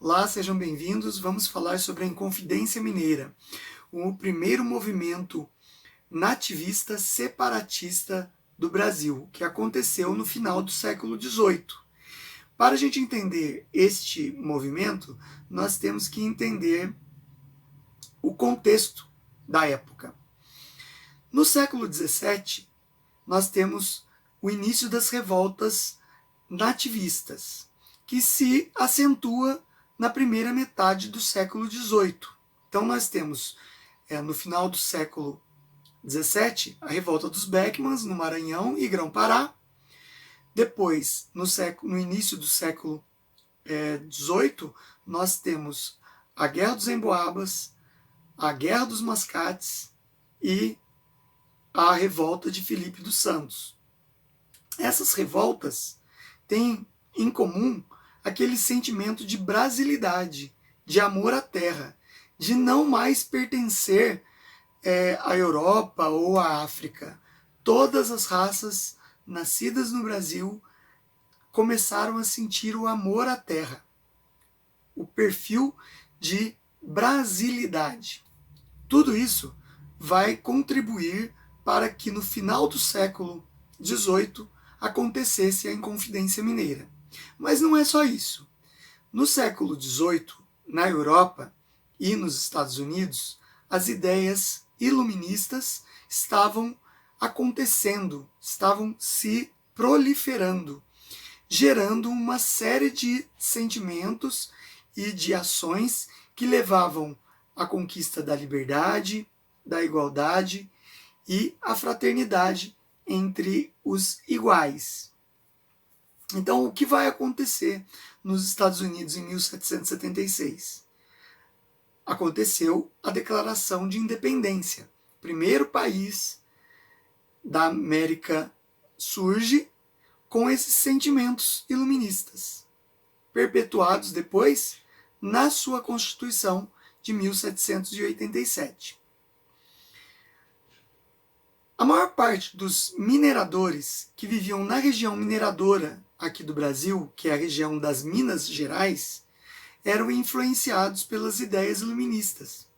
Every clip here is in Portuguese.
Olá, sejam bem-vindos. Vamos falar sobre a Inconfidência Mineira, o primeiro movimento nativista separatista do Brasil, que aconteceu no final do século XVIII. Para a gente entender este movimento, nós temos que entender o contexto da época. No século XVII, nós temos o início das revoltas nativistas, que se acentua na primeira metade do século XVIII. Então nós temos, no final do século XVII, a revolta dos Beckmans no Maranhão e Grão-Pará. Depois, no início do século XVIII, nós temos a Guerra dos Emboabas, a Guerra dos Mascates e a revolta de Filipe dos Santos. Essas revoltas têm em comum aquele sentimento de brasilidade, de amor à terra, de não mais pertencer à Europa ou à África. Todas as raças nascidas no Brasil começaram a sentir o amor à terra, o perfil de brasilidade. Tudo isso vai contribuir para que no final do século XVIII acontecesse a Inconfidência Mineira. Mas não é só isso. No século XVIII, na Europa e nos Estados Unidos, as ideias iluministas estavam acontecendo, estavam se proliferando, gerando uma série de sentimentos e de ações que levavam à conquista da liberdade, da igualdade e à fraternidade entre os iguais. Então, o que vai acontecer nos Estados Unidos em 1776? Aconteceu a Declaração de Independência. O primeiro país da América surge com esses sentimentos iluministas, perpetuados depois na sua Constituição de 1787. A maior parte dos mineradores que viviam na região mineradora aqui do Brasil, que é a região das Minas Gerais, eram influenciados pelas ideias iluministas.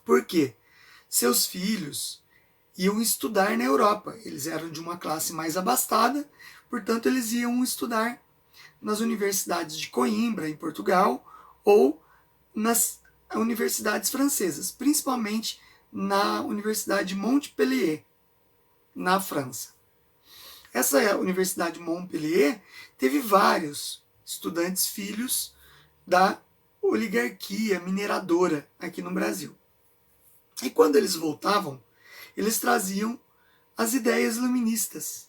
Por quê? Seus filhos iam estudar na Europa. Eles eram de uma classe mais abastada, portanto eles iam estudar nas universidades de Coimbra, em Portugal, ou nas universidades francesas, principalmente na Universidade de Montpellier, na França. Essa Universidade de Montpellier teve vários estudantes filhos da oligarquia mineradora aqui no Brasil. E quando eles voltavam, eles traziam as ideias iluministas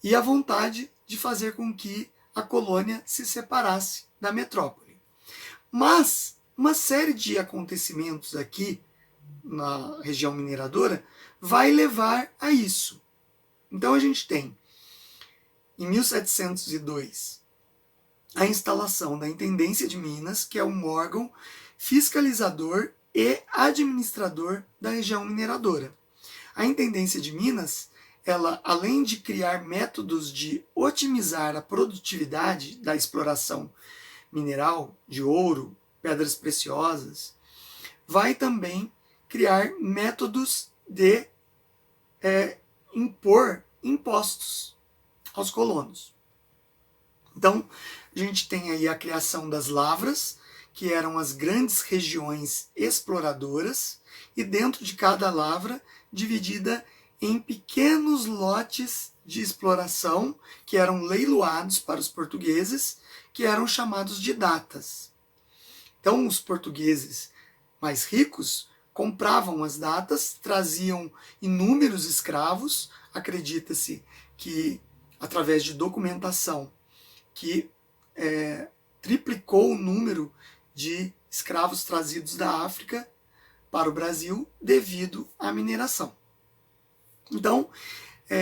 e a vontade de fazer com que a colônia se separasse da metrópole. Mas uma série de acontecimentos aqui na região mineradora vai levar a isso. Então a gente tem, em 1702, a instalação da Intendência de Minas, que é um órgão fiscalizador e administrador da região mineradora. A Intendência de Minas, ela, além de criar métodos de otimizar a produtividade da exploração mineral de ouro, pedras preciosas, vai também criar métodos de impor impostos aos colonos. Então, a gente tem aí a criação das lavras, que eram as grandes regiões exploradoras, e dentro de cada lavra, dividida em pequenos lotes de exploração, que eram leiloados para os portugueses, que eram chamados de datas. Então, os portugueses mais ricos compravam as datas, traziam inúmeros escravos, acredita-se que, através de documentação, que triplicou o número de escravos trazidos da África para o Brasil devido à mineração. Então,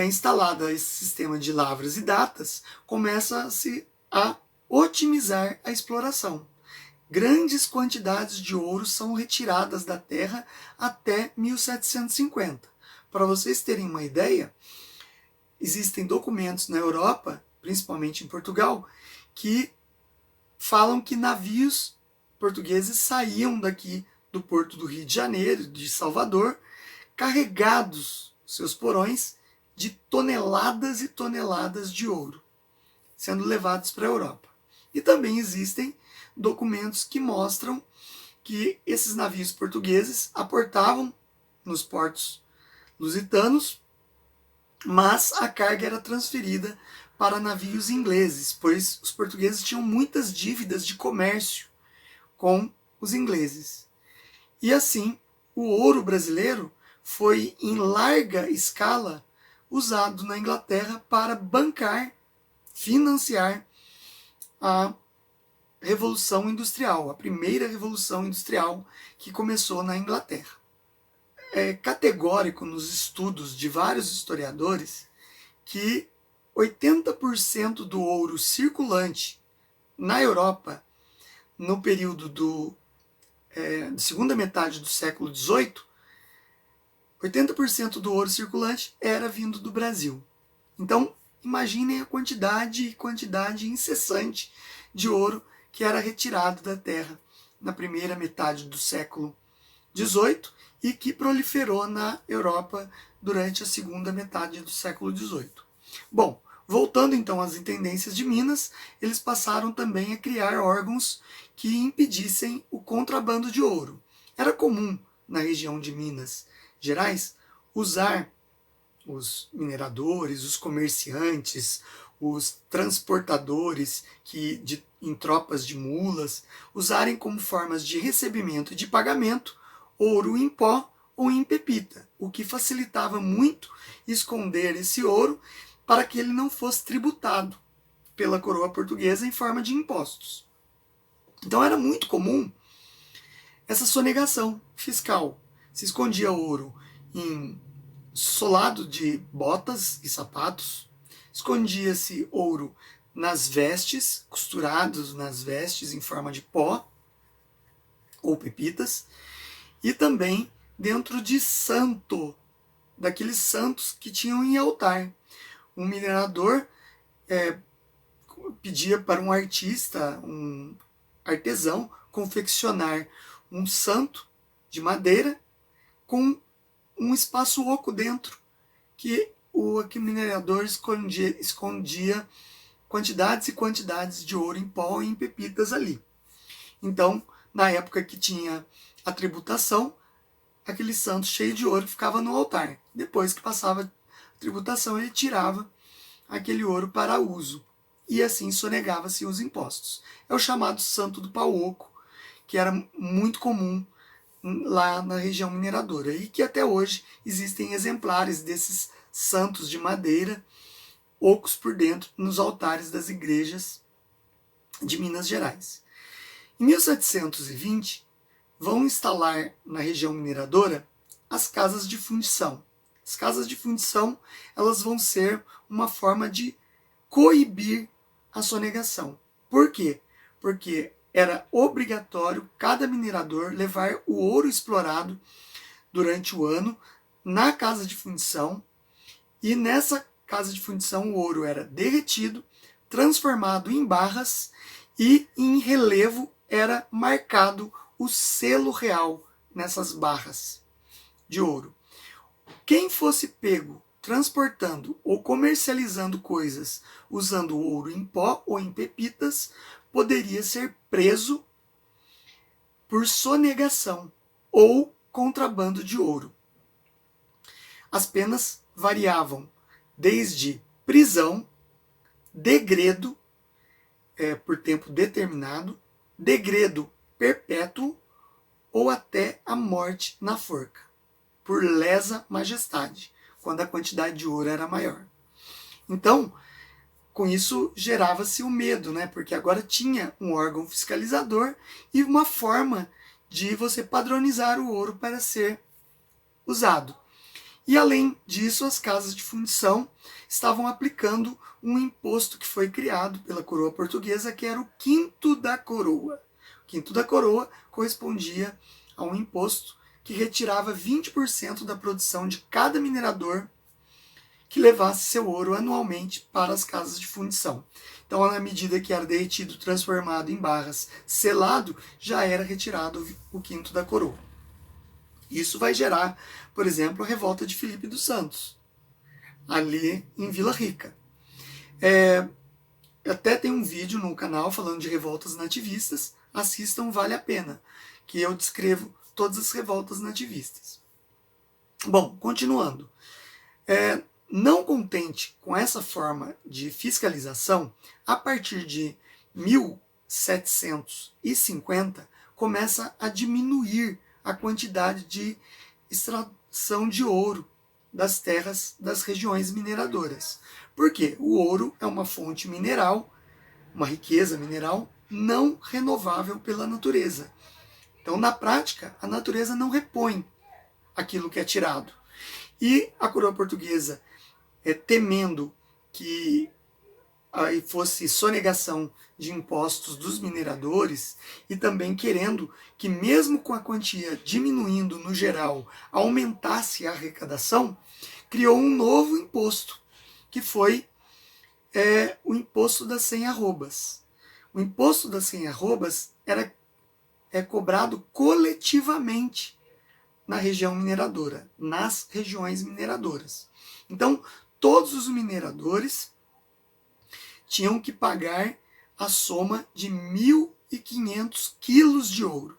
instalado esse sistema de lavras e datas, começa-se a otimizar a exploração. Grandes quantidades de ouro são retiradas da terra até 1750. Para vocês terem uma ideia, existem documentos na Europa, principalmente em Portugal, que falam que navios portugueses saíam daqui do porto do Rio de Janeiro, de Salvador, carregados, seus porões, de toneladas e toneladas de ouro, sendo levados para a Europa. E também existem documentos que mostram que esses navios portugueses aportavam nos portos lusitanos, mas a carga era transferida para navios ingleses, pois os portugueses tinham muitas dívidas de comércio com os ingleses. E assim, o ouro brasileiro foi em larga escala usado na Inglaterra para bancar, financiar a Revolução Industrial, a primeira Revolução Industrial que começou na Inglaterra. É categórico nos estudos de vários historiadores que 80% do ouro circulante na Europa no período da segunda metade do século XVIII, 80% do ouro circulante era vindo do Brasil. Então, imaginem a quantidade incessante de ouro que era retirado da terra na primeira metade do século XVIII e que proliferou na Europa durante a segunda metade do século XVIII. Bom, voltando então às intendências de Minas, eles passaram também a criar órgãos que impedissem o contrabando de ouro. Era comum na região de Minas Gerais usar os mineradores, os comerciantes, os transportadores em tropas de mulas, usarem como formas de recebimento e de pagamento ouro em pó ou em pepita, o que facilitava muito esconder esse ouro para que ele não fosse tributado pela coroa portuguesa em forma de impostos. Então era muito comum essa sonegação fiscal. Se escondia ouro em solado de botas e sapatos, escondia-se ouro nas vestes, costurados nas vestes em forma de pó ou pepitas, e também dentro de santo, daqueles santos que tinham em altar. Um minerador pedia para um artista, um artesão, confeccionar um santo de madeira com um espaço oco dentro, que o minerador escondia quantidades e quantidades de ouro em pó e em pepitas ali. Então, na época que tinha a tributação, aquele santo cheio de ouro ficava no altar. Depois que passava a tributação, ele tirava aquele ouro para uso. E assim sonegava-se os impostos. É o chamado santo do pau oco, que era muito comum lá na região mineradora, e que até hoje existem exemplares desses santos de madeira, ocos por dentro, nos altares das igrejas de Minas Gerais. Em 1720, vão instalar na região mineradora as casas de fundição. As casas de fundição, elas vão ser uma forma de coibir a sonegação. Por quê? Porque era obrigatório cada minerador levar o ouro explorado durante o ano na casa de fundição, e nessa casa de fundição o ouro era derretido, transformado em barras, e em relevo era marcado o selo real nessas barras de ouro. Quem fosse pego transportando ou comercializando coisas usando ouro em pó ou em pepitas poderia ser preso por sonegação ou contrabando de ouro. As penas variavam desde prisão, degredo, por tempo determinado, degredo perpétuo ou até a morte na forca, por lesa majestade, quando a quantidade de ouro era maior. Então, com isso gerava-se o medo, né? Porque agora tinha um órgão fiscalizador e uma forma de você padronizar o ouro para ser usado. E além disso, as casas de fundição estavam aplicando um imposto que foi criado pela coroa portuguesa, que era o quinto da coroa. O quinto da coroa correspondia a um imposto que retirava 20% da produção de cada minerador que levasse seu ouro anualmente para as casas de fundição. Então, na medida que era derretido, transformado em barras, selado, já era retirado o quinto da coroa. Isso vai gerar, por exemplo, a revolta de Filipe dos Santos, ali em Vila Rica. Até tem um vídeo no canal falando de revoltas nativistas, assistam, vale a pena, que eu descrevo todas as revoltas nativistas. Bom, continuando. Não contente com essa forma de fiscalização, a partir de 1750 começa a diminuir a quantidade de extração de ouro das terras das regiões mineradoras. Por quê? O ouro é uma fonte mineral, uma riqueza mineral não renovável pela natureza. Então, na prática, a natureza não repõe aquilo que é tirado. E a coroa portuguesa, temendo que aí fosse sonegação de impostos dos mineradores e também querendo que, mesmo com a quantia diminuindo no geral, aumentasse a arrecadação, criou um novo imposto, que foi o imposto das 100 arrobas. O imposto das 100 arrobas é cobrado coletivamente na região mineradora, nas regiões mineradoras. Então, todos os mineradores tinham que pagar a soma de 1.500 quilos de ouro,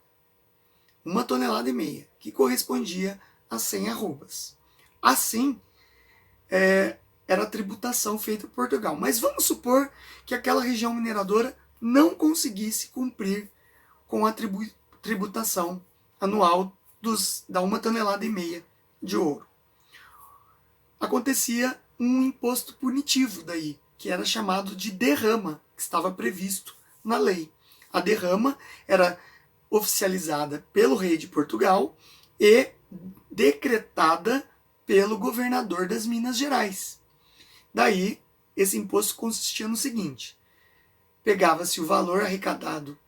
1,5 toneladas, que correspondia a 100 arrobas. Assim, era a tributação feita por Portugal. Mas vamos supor que aquela região mineradora não conseguisse cumprir com a tributação anual da 1,5 toneladas de ouro. Acontecia um imposto punitivo daí, que era chamado de derrama, que estava previsto na lei. A derrama era oficializada pelo rei de Portugal e decretada pelo governador das Minas Gerais. Daí, esse imposto consistia no seguinte: pegava-se o valor arrecadado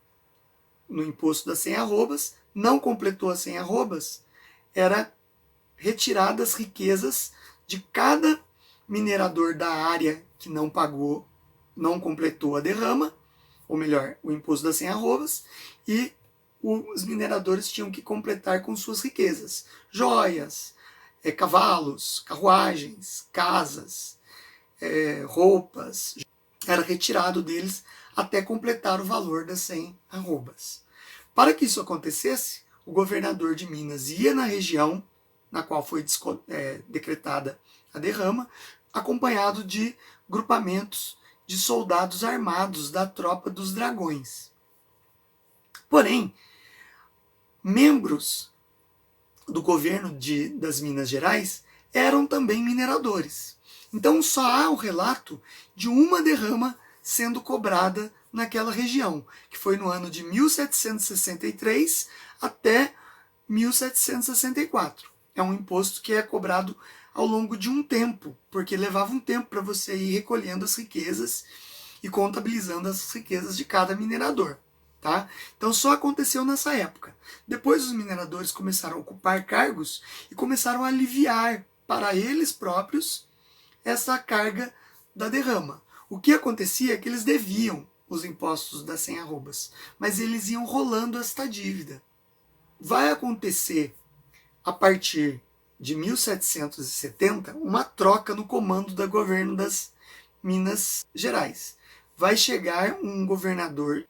no imposto das 100 arrobas, não completou as 100 arrobas, era retirada as riquezas de cada minerador da área que não pagou, não completou a derrama, ou melhor, o imposto das 100 arrobas, e os mineradores tinham que completar com suas riquezas, joias, cavalos, carruagens, casas, roupas. Era retirado deles até completar o valor das 100 arrobas. Para que isso acontecesse, o governador de Minas ia na região na qual foi decretada a derrama, acompanhado de grupamentos de soldados armados da tropa dos dragões. Porém, membros do governo das Minas Gerais eram também mineradores. Então só há o relato de uma derrama sendo cobrada naquela região, que foi no ano de 1763 até 1764. É um imposto que é cobrado ao longo de um tempo, porque levava um tempo para você ir recolhendo as riquezas e contabilizando as riquezas de cada minerador. Tá? Então só aconteceu nessa época. Depois os mineradores começaram a ocupar cargos e começaram a aliviar para eles próprios essa carga da derrama. O que acontecia é que eles deviam os impostos das 100 arrobas, mas eles iam rolando esta dívida. Vai acontecer, a partir de 1770, uma troca no comando do governo das Minas Gerais. Vai chegar um governador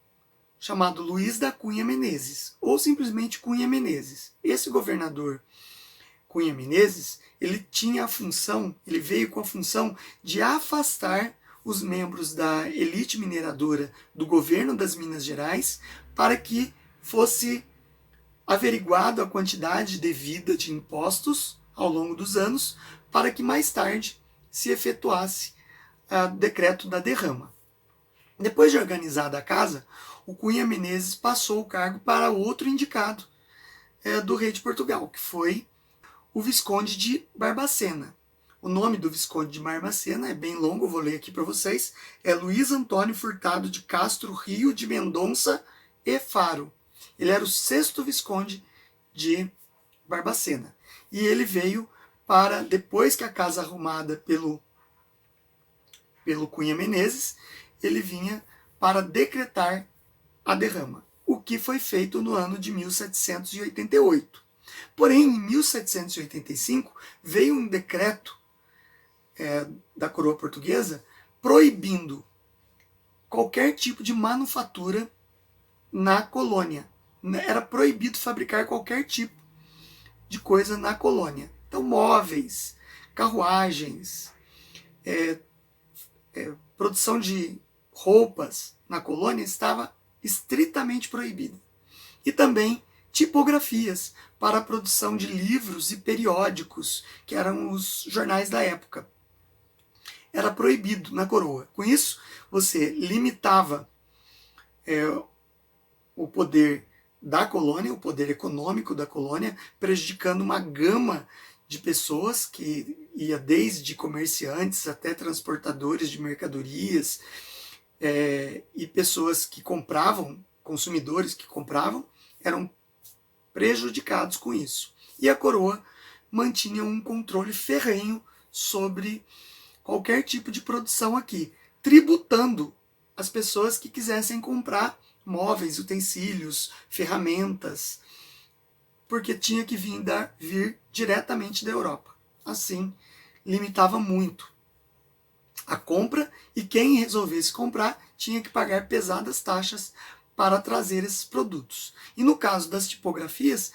chamado Luiz da Cunha Menezes, ou simplesmente Cunha Menezes. Esse governador Cunha Menezes, ele veio com a função de afastar os membros da elite mineradora do governo das Minas Gerais para que fosse averiguado a quantidade devida de impostos ao longo dos anos, para que mais tarde se efetuasse o decreto da derrama. Depois de organizada a casa, o Cunha Menezes passou o cargo para outro indicado do rei de Portugal, que foi o Visconde de Barbacena. O nome do Visconde de Barbacena é bem longo, eu vou ler aqui para vocês. É Luiz Antônio Furtado de Castro Rio de Mendonça e Faro. Ele era o 6º Visconde de Barbacena. E ele veio para, depois que a casa arrumada pelo Cunha Menezes, ele vinha para decretar a derrama, o que foi feito no ano de 1788. Porém, em 1785, veio um decreto da coroa portuguesa proibindo qualquer tipo de manufatura na colônia. Era proibido fabricar qualquer tipo de coisa na colônia. Então, móveis, carruagens, produção de roupas na colônia estava estritamente proibida. E também tipografias para a produção de livros e periódicos, que eram os jornais da época. Era proibido na coroa. Com isso, você limitava o poder da colônia, o poder econômico da colônia, prejudicando uma gama de pessoas que ia desde comerciantes até transportadores de mercadorias e pessoas que compravam, consumidores que compravam, eram prejudicados com isso. E a coroa mantinha um controle ferrenho sobre qualquer tipo de produção aqui, tributando as pessoas que quisessem comprar móveis, utensílios, ferramentas, porque tinha que vir diretamente da Europa. Assim, limitava muito a compra e quem resolvesse comprar tinha que pagar pesadas taxas para trazer esses produtos. E no caso das tipografias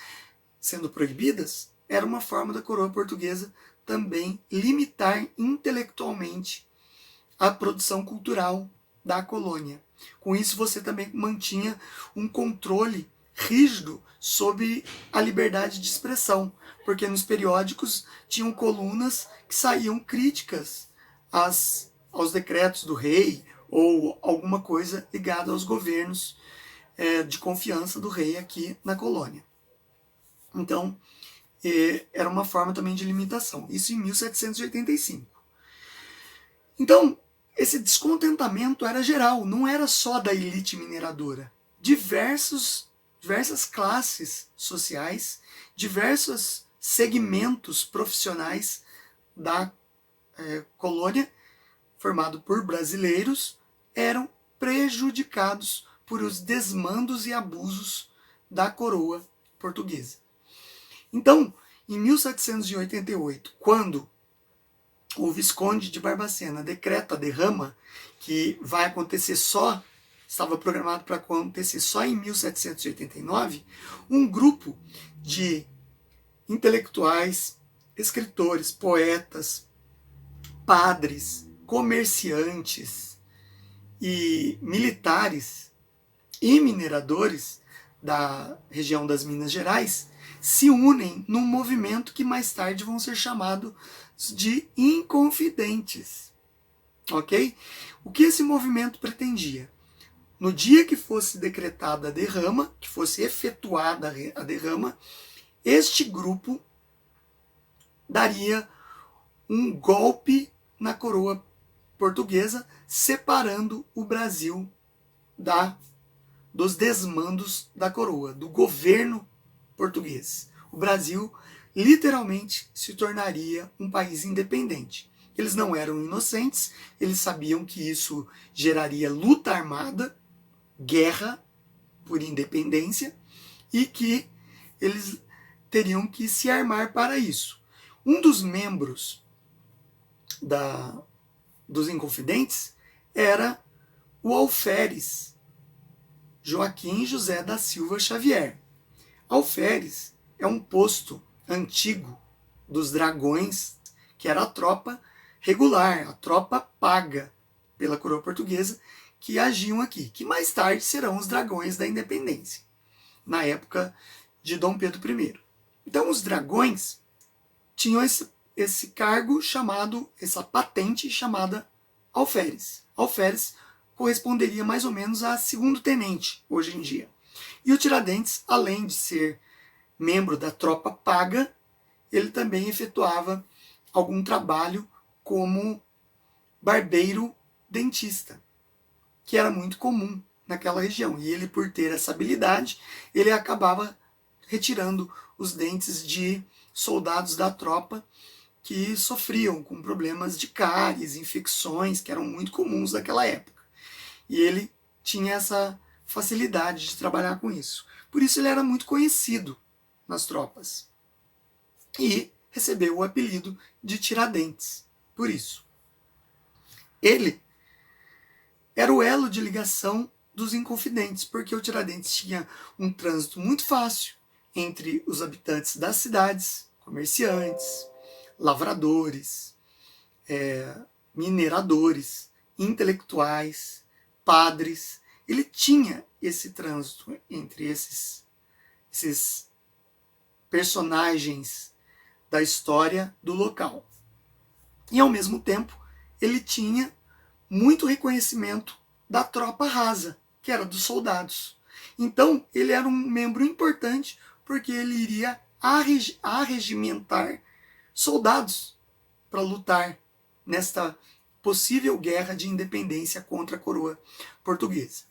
sendo proibidas, era uma forma da coroa portuguesa também limitar intelectualmente a produção cultural da colônia. Com isso, você também mantinha um controle rígido sobre a liberdade de expressão, porque nos periódicos tinham colunas que saíam críticas aos decretos do rei ou alguma coisa ligada aos governos de confiança do rei aqui na colônia. Então, era uma forma também de limitação. Isso em 1785. Então, esse descontentamento era geral, não era só da elite mineradora. Diversas classes sociais, diversos segmentos profissionais da colônia, formado por brasileiros, eram prejudicados por os desmandos e abusos da coroa portuguesa. Então, em 1788, quando o Visconde de Barbacena decreta a derrama, que vai acontecer estava programado para acontecer só em 1789, um grupo de intelectuais, escritores, poetas, padres, comerciantes e militares e mineradores da região das Minas Gerais se unem num movimento que mais tarde vão ser chamados de Inconfidentes. Ok? O que esse movimento pretendia? No dia que fosse decretada a derrama, que fosse efetuada a derrama, este grupo daria um golpe na coroa portuguesa, separando o Brasil dos desmandos da coroa, do governo português. O Brasil literalmente se tornaria um país independente. Eles não eram inocentes, eles sabiam que isso geraria luta armada, guerra por independência, e que eles teriam que se armar para isso. Um dos membros dos Inconfidentes era o alferes Joaquim José da Silva Xavier. Alferes é um posto antigo dos dragões, que era a tropa regular, a tropa paga pela coroa portuguesa, que agiam aqui, que mais tarde serão os dragões da independência, na época de Dom Pedro I. Então os dragões tinham esse cargo chamado, essa patente chamada alferes. Alferes corresponderia mais ou menos a segundo-tenente hoje em dia. E o Tiradentes, além de ser membro da tropa paga, ele também efetuava algum trabalho como barbeiro dentista, que era muito comum naquela região. E ele, por ter essa habilidade, ele acabava retirando os dentes de soldados da tropa que sofriam com problemas de cáries, infecções, que eram muito comuns naquela época. E ele tinha essa facilidade de trabalhar com isso. Por isso ele era muito conhecido nas tropas. E recebeu o apelido de Tiradentes, por isso. Ele era o elo de ligação dos Inconfidentes, porque o Tiradentes tinha um trânsito muito fácil entre os habitantes das cidades, comerciantes, lavradores, mineradores, intelectuais, padres. Ele tinha esse trânsito entre esses personagens da história do local. E, ao mesmo tempo, ele tinha muito reconhecimento da tropa rasa, que era dos soldados. Então, ele era um membro importante porque ele iria arregimentar soldados para lutar nesta possível guerra de independência contra a coroa portuguesa.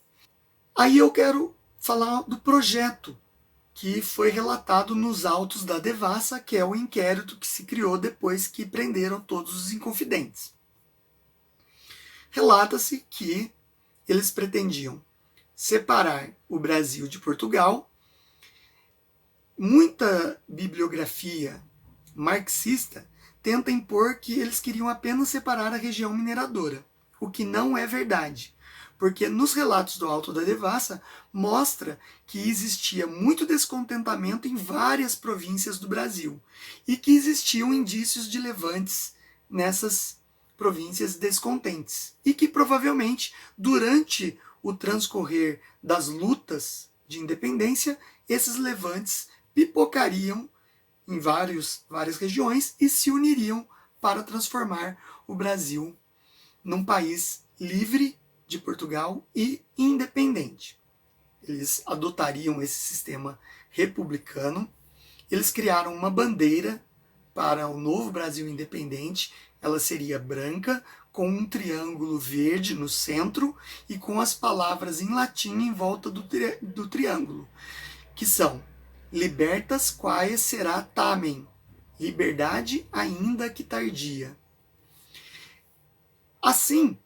Aí eu quero falar do projeto que foi relatado nos autos da Devassa, que é o inquérito que se criou depois que prenderam todos os Inconfidentes. Relata-se que eles pretendiam separar o Brasil de Portugal. Muita bibliografia marxista tenta impor que eles queriam apenas separar a região mineradora, o que não é verdade, porque nos relatos do Auto da Devassa mostra que existia muito descontentamento em várias províncias do Brasil e que existiam indícios de levantes nessas províncias descontentes e que provavelmente durante o transcorrer das lutas de independência esses levantes pipocariam em várias regiões e se uniriam para transformar o Brasil num país livre de Portugal e independente. Eles adotariam esse sistema republicano. Eles criaram uma bandeira para o novo Brasil independente. Ela seria branca, com um triângulo verde no centro e com as palavras em latim em volta do triângulo, que são libertas quae será tamen, liberdade ainda que tardia. Assim,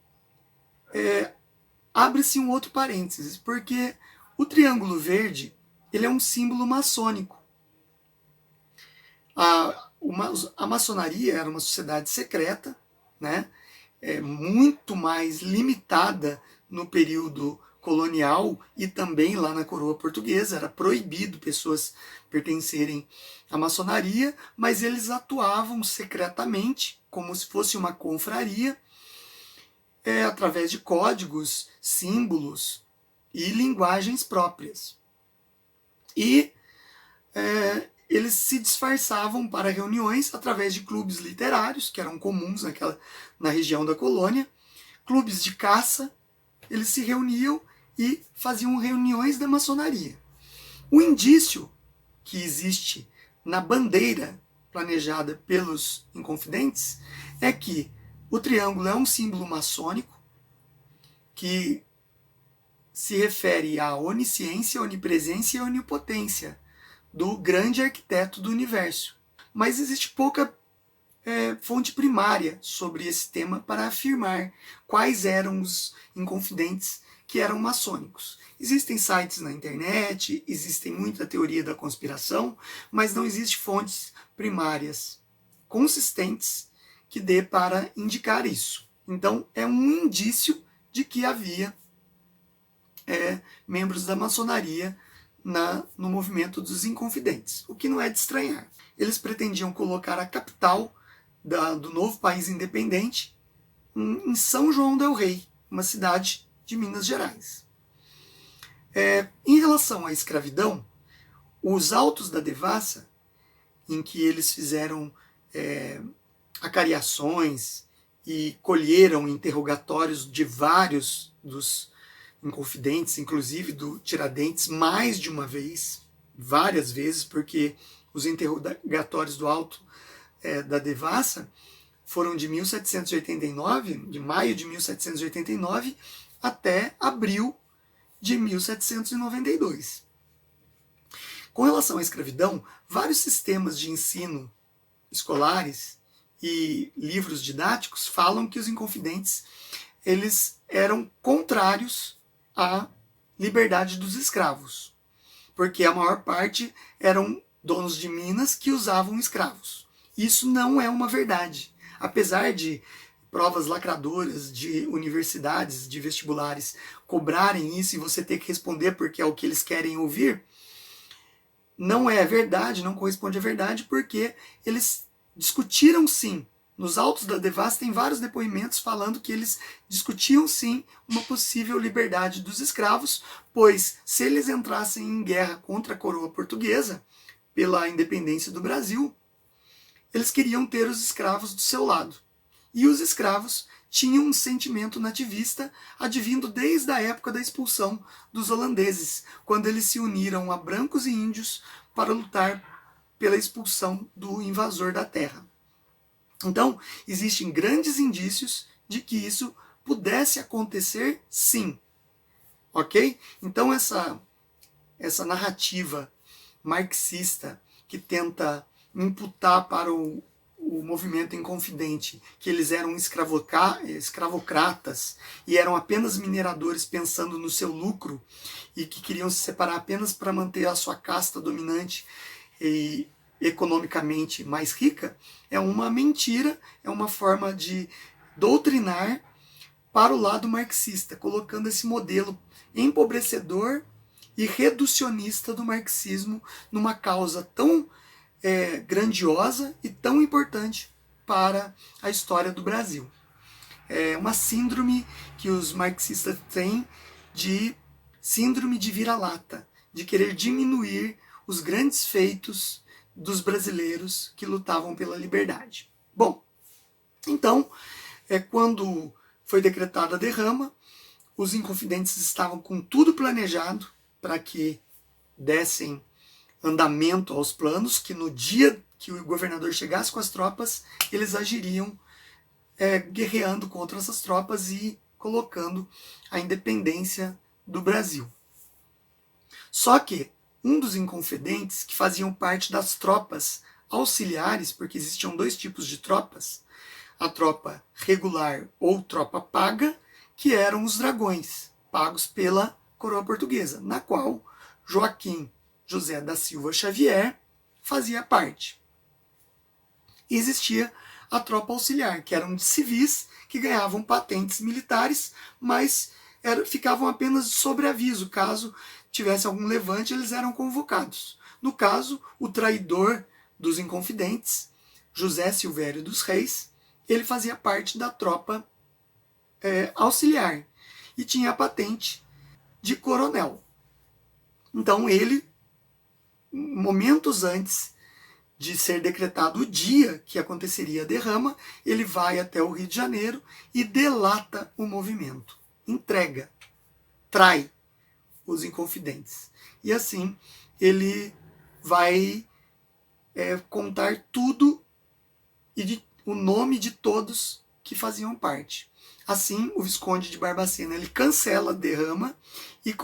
abre-se um outro parênteses, porque o triângulo verde ele é um símbolo maçônico. A maçonaria era uma sociedade secreta, né? Muito mais limitada no período colonial e também lá na coroa portuguesa. Era proibido pessoas pertencerem à maçonaria, mas eles atuavam secretamente, como se fosse uma confraria, através de códigos, símbolos e linguagens próprias. E eles se disfarçavam para reuniões através de clubes literários, que eram comuns na região da colônia, clubes de caça. Eles se reuniam e faziam reuniões da maçonaria. O indício que existe na bandeira planejada pelos Inconfidentes é que o triângulo é um símbolo maçônico que se refere à onisciência, onipresença e onipotência do grande arquiteto do universo. Mas existe pouca fonte primária sobre esse tema para afirmar quais eram os Inconfidentes que eram maçônicos. Existem sites na internet, existem muita teoria da conspiração, mas não existem fontes primárias consistentes que dê para indicar isso. Então, é um indício de que havia membros da maçonaria no movimento dos Inconfidentes, o que não é de estranhar. Eles pretendiam colocar a capital do novo país independente em São João del Rei, uma cidade de Minas Gerais. Em relação à escravidão, os autos da Devassa, em que eles fizeram acariações e colheram interrogatórios de vários dos Inconfidentes, inclusive do Tiradentes, mais de uma vez, várias vezes, porque os interrogatórios do auto da Devassa foram de 1789, de maio de 1789 até abril de 1792. Com relação à escravidão, vários sistemas de ensino escolares e livros didáticos falam que os inconfidentes eles eram contrários à liberdade dos escravos, porque a maior parte eram donos de minas que usavam escravos. Isso não é uma verdade. Apesar de provas lacradoras de universidades, de vestibulares cobrarem isso e você ter que responder porque é o que eles querem ouvir, não é verdade, não corresponde à verdade, porque eles discutiram sim. Nos autos da Devassa tem vários depoimentos falando que eles discutiam sim uma possível liberdade dos escravos, pois se eles entrassem em guerra contra a coroa portuguesa, pela independência do Brasil, eles queriam ter os escravos do seu lado. E os escravos tinham um sentimento nativista advindo desde a época da expulsão dos holandeses, quando eles se uniram a brancos e índios para lutar pela expulsão do invasor da terra. Então, existem grandes indícios de que isso pudesse acontecer sim. Ok? Então, essa narrativa marxista que tenta imputar para o movimento inconfidente que eles eram escravocratas e eram apenas mineradores pensando no seu lucro e que queriam se separar apenas para manter a sua casta dominante e economicamente mais rica, é uma mentira, é uma forma de doutrinar para o lado marxista, colocando esse modelo empobrecedor e reducionista do marxismo numa causa tão grandiosa e tão importante para a história do Brasil. É uma síndrome que os marxistas têm de síndrome de vira-lata, de querer diminuir os grandes feitos dos brasileiros que lutavam pela liberdade. Bom, então, quando foi decretada a derrama, os inconfidentes estavam com tudo planejado para que dessem andamento aos planos, que no dia que o governador chegasse com as tropas, eles agiriam guerreando contra essas tropas e colocando a independência do Brasil. Só que um dos inconfidentes, que faziam parte das tropas auxiliares, porque existiam dois tipos de tropas, a tropa regular ou tropa paga, que eram os dragões, pagos pela coroa portuguesa, na qual Joaquim José da Silva Xavier fazia parte. E existia a tropa auxiliar, que eram de civis que ganhavam patentes militares, mas ficavam apenas de sobreaviso. Caso tivesse algum levante, eles eram convocados. No caso, o traidor dos inconfidentes, José Silvério dos Reis, ele fazia parte da tropa auxiliar e tinha a patente de coronel. Então ele, momentos antes de ser decretado o dia que aconteceria a derrama, ele vai até o Rio de Janeiro e delata o movimento, entrega, trai os inconfidentes. E assim ele vai contar tudo e o nome de todos que faziam parte. Assim, o Visconde de Barbacena ele cancela a derrama e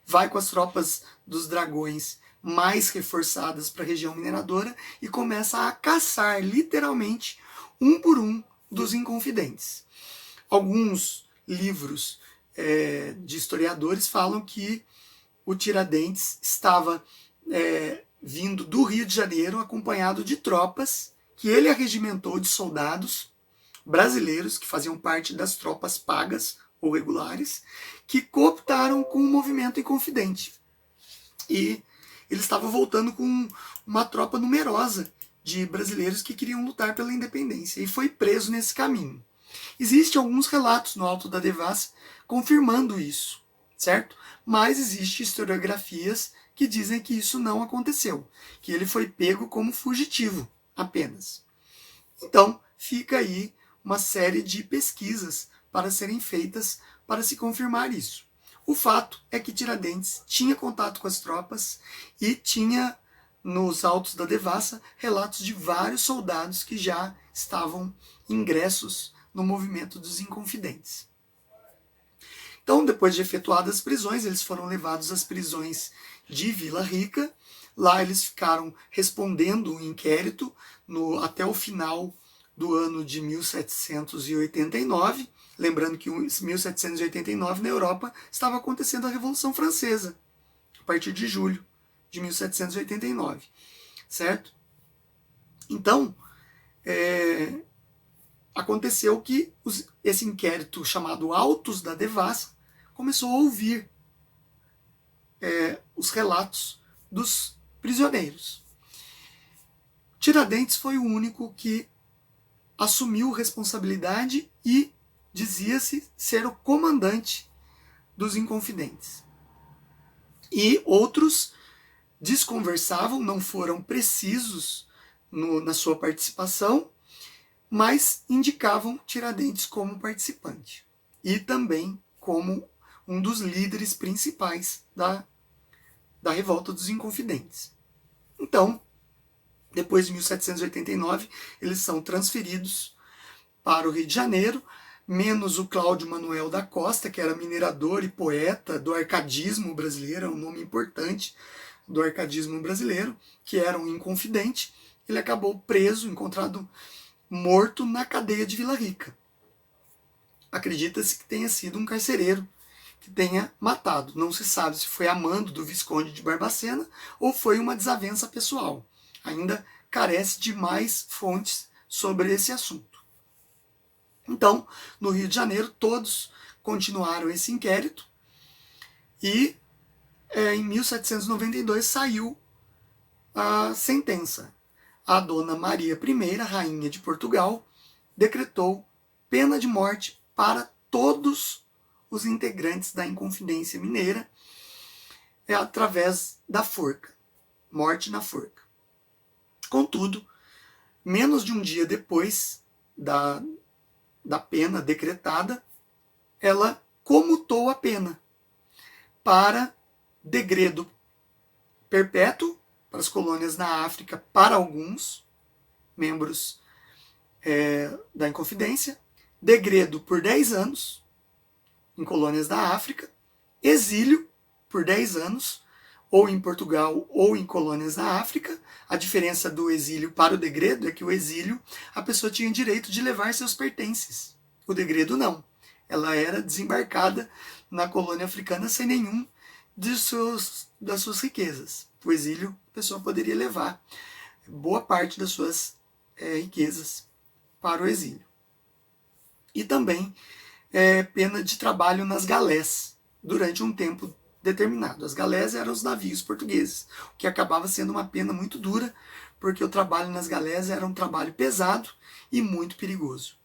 vai com as tropas dos dragões mais reforçadas para a região mineradora e começa a caçar, literalmente, um por um dos inconfidentes. Alguns livros de historiadores falam que o Tiradentes estava vindo do Rio de Janeiro acompanhado de tropas que ele arregimentou de soldados brasileiros que faziam parte das tropas pagas ou regulares, que cooptaram com o movimento inconfidente. E ele estava voltando com uma tropa numerosa de brasileiros que queriam lutar pela independência e foi preso nesse caminho. Existem alguns relatos no Alto da Devassa confirmando isso, certo? Mas existem historiografias que dizem que isso não aconteceu, que ele foi pego como fugitivo apenas. Então, fica aí uma série de pesquisas para serem feitas para se confirmar isso. O fato é que Tiradentes tinha contato com as tropas e tinha, nos autos da Devassa, relatos de vários soldados que já estavam ingressos no movimento dos inconfidentes. Então, depois de efetuadas as prisões, eles foram levados às prisões de Vila Rica. Lá eles ficaram respondendo o inquérito até o final do ano de 1789, lembrando que em 1789 na Europa estava acontecendo a Revolução Francesa, a partir de julho de 1789, certo? Então, aconteceu que esse inquérito chamado Autos da Devassa começou a ouvir os relatos dos prisioneiros. Tiradentes foi o único que assumiu responsabilidade e dizia-se ser o comandante dos Inconfidentes. E outros desconversavam, não foram precisos na sua participação, mas indicavam Tiradentes como participante e também como um dos líderes principais da revolta dos Inconfidentes. Então, depois de 1789, eles são transferidos para o Rio de Janeiro, menos o Cláudio Manuel da Costa, que era minerador e poeta do arcadismo brasileiro, é um nome importante do arcadismo brasileiro, que era um inconfidente. Ele acabou preso, encontrado morto na cadeia de Vila Rica. Acredita-se que tenha sido um carcereiro que tenha matado. Não se sabe se foi a mando do Visconde de Barbacena ou foi uma desavença pessoal. Ainda carece de mais fontes sobre esse assunto. Então, no Rio de Janeiro, todos continuaram esse inquérito e em 1792 saiu a sentença. A dona Maria I, rainha de Portugal, decretou pena de morte para todos os integrantes da Inconfidência Mineira através da forca, morte na forca. Contudo, menos de um dia depois da pena decretada, ela comutou a pena para degredo perpétuo para as colônias na África para alguns membros da Inconfidência, degredo por 10 anos em colônias da África, exílio por 10 anos, ou em Portugal ou em colônias na África. A diferença do exílio para o degredo é que o exílio a pessoa tinha direito de levar seus pertences. O degredo não. Ela era desembarcada na colônia africana sem nenhum das suas riquezas. O exílio, a pessoa poderia levar boa parte das suas riquezas para o exílio. E também pena de trabalho nas galés durante um tempo determinado. As galés eram os navios portugueses, o que acabava sendo uma pena muito dura, porque o trabalho nas galés era um trabalho pesado e muito perigoso.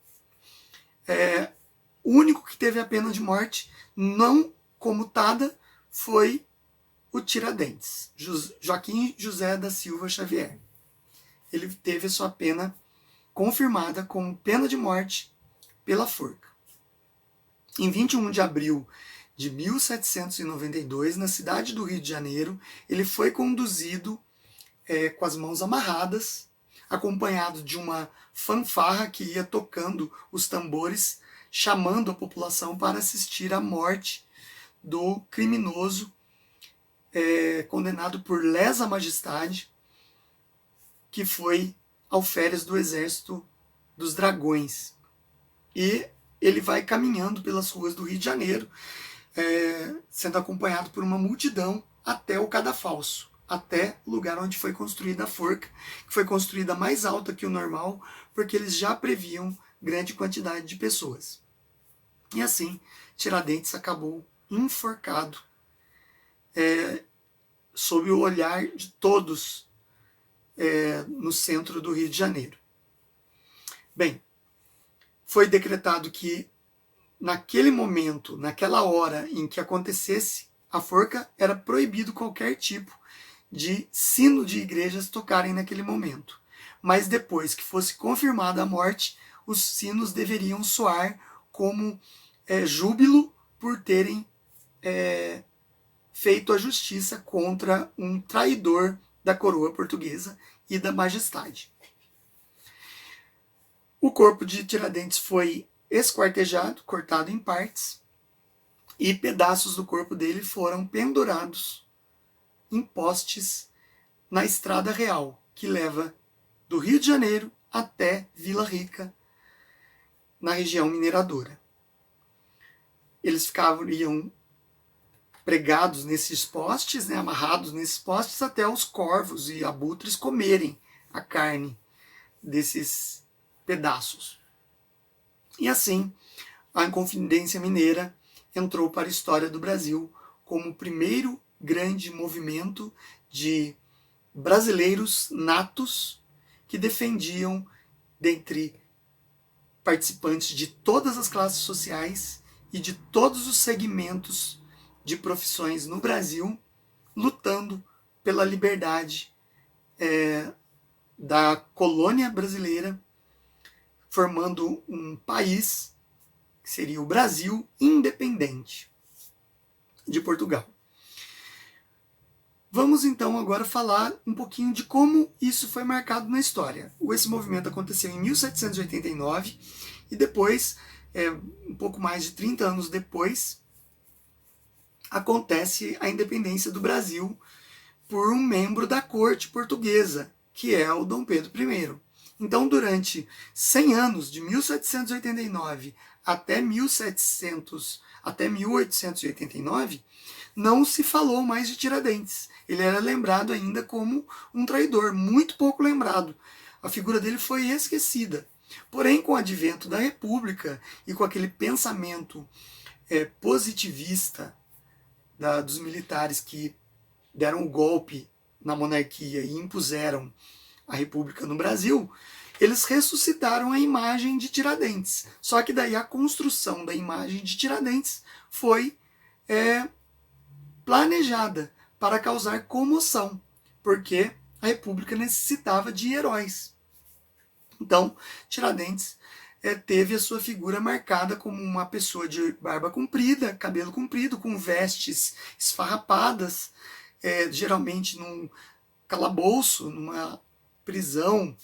O único que teve a pena de morte não comutada foi o Tiradentes, Joaquim José da Silva Xavier. Ele teve a sua pena confirmada como pena de morte pela forca. Em 21 de abril de 1792, na cidade do Rio de Janeiro, ele foi conduzido com as mãos amarradas, acompanhado de uma fanfarra que ia tocando os tambores, chamando a população para assistir à morte do criminoso condenado por lesa majestade, que foi alferes do exército dos dragões. E ele vai caminhando pelas ruas do Rio de Janeiro, sendo acompanhado por uma multidão até o cadafalso, até o lugar onde foi construída a forca, que foi construída mais alta que o normal, porque eles já previam grande quantidade de pessoas. E assim, Tiradentes acabou enforcado sob o olhar de todos no centro do Rio de Janeiro. Bem, foi decretado que naquele momento, naquela hora em que acontecesse a forca, era proibido qualquer tipo de sino de igrejas tocarem naquele momento. Mas depois que fosse confirmada a morte, os sinos deveriam soar como júbilo por terem feito a justiça contra um traidor da coroa portuguesa e da majestade. O corpo de Tiradentes foi esquartejado, cortado em partes, e pedaços do corpo dele foram pendurados em postes na Estrada Real, que leva do Rio de Janeiro até Vila Rica, na região mineradora. Eles iam pregados nesses postes, né, amarrados nesses postes, até os corvos e abutres comerem a carne desses pedaços. E assim, a Inconfidência Mineira entrou para a história do Brasil como o primeiro grande movimento de brasileiros natos que defendiam, dentre participantes de todas as classes sociais e de todos os segmentos de profissões no Brasil, lutando pela liberdade da colônia brasileira, formando um país que seria o Brasil independente de Portugal. Vamos então agora falar um pouquinho de como isso foi marcado na história. Esse movimento aconteceu em 1789 e depois, um pouco mais de 30 anos depois, acontece a independência do Brasil por um membro da corte portuguesa, que é o Dom Pedro I. Então, durante 100 anos, de 1789 até 1889, não se falou mais de Tiradentes. Ele era lembrado ainda como um traidor, muito pouco lembrado. A figura dele foi esquecida. Porém, com o advento da República e com aquele pensamento positivista dos militares que deram o golpe na monarquia e impuseram a República no Brasil, eles ressuscitaram a imagem de Tiradentes. Só que daí a construção da imagem de Tiradentes foi planejada para causar comoção, porque a República necessitava de heróis. Então, Tiradentes teve a sua figura marcada como uma pessoa de barba comprida, cabelo comprido, com vestes esfarrapadas, geralmente num calabouço, numa prisão,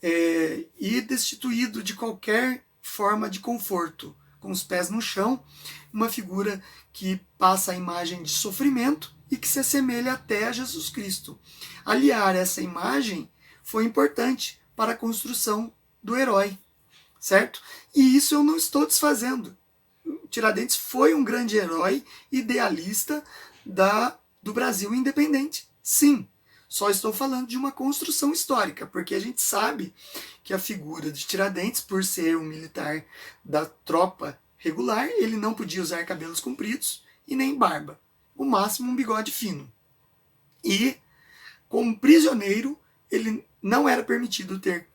e destituído de qualquer forma de conforto, com os pés no chão, uma figura que passa a imagem de sofrimento e que se assemelha até a Jesus Cristo. Aliar essa imagem foi importante para a construção do herói, certo? E isso eu não estou desfazendo. Tiradentes foi um grande herói idealista do Brasil independente. Sim, só estou falando de uma construção histórica, porque a gente sabe que a figura de Tiradentes, por ser um militar da tropa regular, ele não podia usar cabelos compridos e nem barba. O máximo um bigode fino. E, como prisioneiro, ele não era permitido ter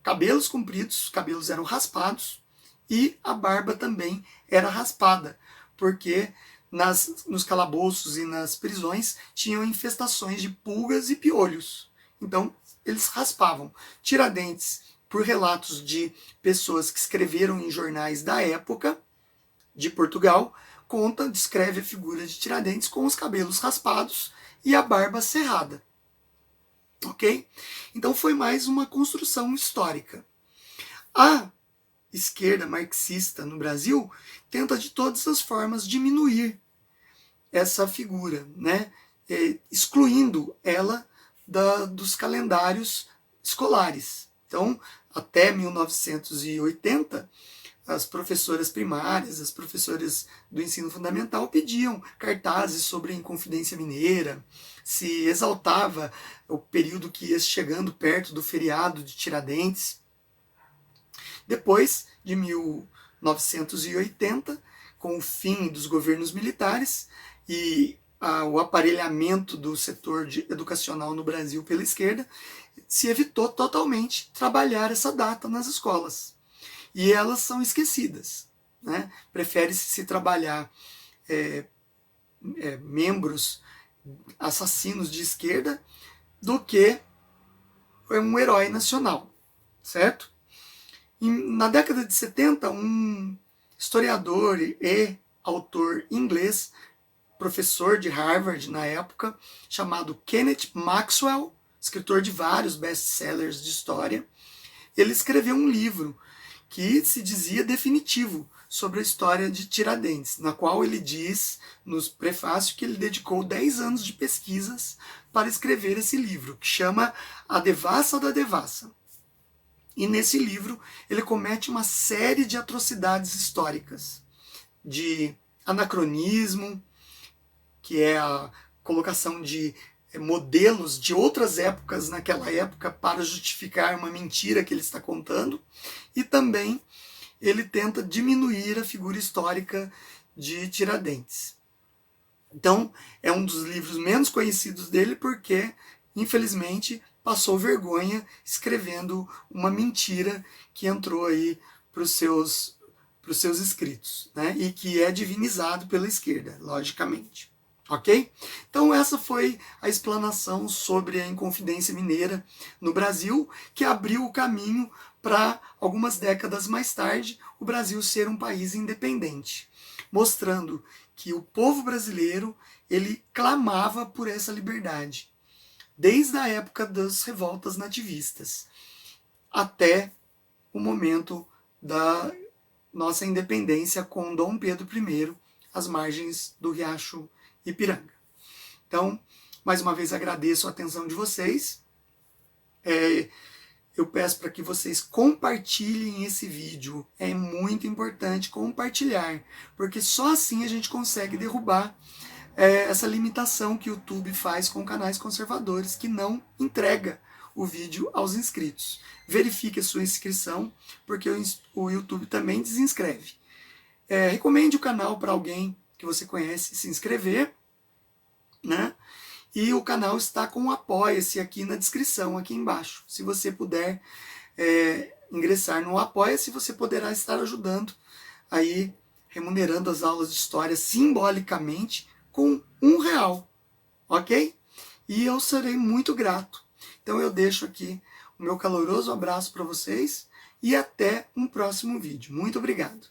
cabelos compridos, os cabelos eram raspados e a barba também era raspada, porque nos calabouços e nas prisões tinham infestações de pulgas e piolhos. Então, eles raspavam. Tiradentes, por relatos de pessoas que escreveram em jornais da época de Portugal, descreve a figura de Tiradentes com os cabelos raspados e a barba cerrada. Ok? Então foi mais uma construção histórica. A esquerda marxista no Brasil tenta de todas as formas diminuir essa figura, né? Excluindo ela dos calendários escolares. Então, até 1980, as professoras primárias, as professoras do ensino fundamental pediam cartazes sobre a Inconfidência Mineira, se exaltava o período que ia chegando perto do feriado de Tiradentes. Depois de 1980, com o fim dos governos militares e o aparelhamento do setor educacional no Brasil pela esquerda, se evitou totalmente trabalhar essa data nas escolas. E elas são esquecidas, né? Prefere-se se trabalhar membros assassinos de esquerda do que um herói nacional, certo? Na década de 70, um historiador e autor inglês, professor de Harvard na época, chamado Kenneth Maxwell, escritor de vários best-sellers de história, ele escreveu um livro que se dizia definitivo sobre a história de Tiradentes, na qual ele diz, nos prefácios, que ele dedicou 10 anos de pesquisas para escrever esse livro, que chama A Devassa da Devassa. E nesse livro ele comete uma série de atrocidades históricas, de anacronismo, que é a colocação de modelos de outras épocas naquela época para justificar uma mentira que ele está contando, e também ele tenta diminuir a figura histórica de Tiradentes. Então, é um dos livros menos conhecidos dele porque, infelizmente, passou vergonha escrevendo uma mentira que entrou aí para os seus escritos, né? E que é divinizado pela esquerda, logicamente. Ok? Então essa foi a explanação sobre a Inconfidência Mineira no Brasil, que abriu o caminho para, algumas décadas mais tarde, o Brasil ser um país independente, mostrando que o povo brasileiro ele clamava por essa liberdade, desde a época das revoltas nativistas até o momento da nossa independência com Dom Pedro I, às margens do Riacho Ipiranga. Então, mais uma vez agradeço a atenção de vocês. Eu peço para que vocês compartilhem esse vídeo. É muito importante compartilhar, porque só assim a gente consegue derrubar essa limitação que o YouTube faz com canais conservadores, que não entrega o vídeo aos inscritos. Verifique a sua inscrição, porque o YouTube também desinscreve. Recomende o canal para alguém que você conhece se inscrever, né? E o canal está com o Apoia-se aqui na descrição, aqui embaixo. Se você puder ingressar no Apoia-se, você poderá estar ajudando aí, remunerando as aulas de história simbolicamente com R$1, ok? E eu serei muito grato. Então eu deixo aqui o meu caloroso abraço para vocês e até um próximo vídeo. Muito obrigado.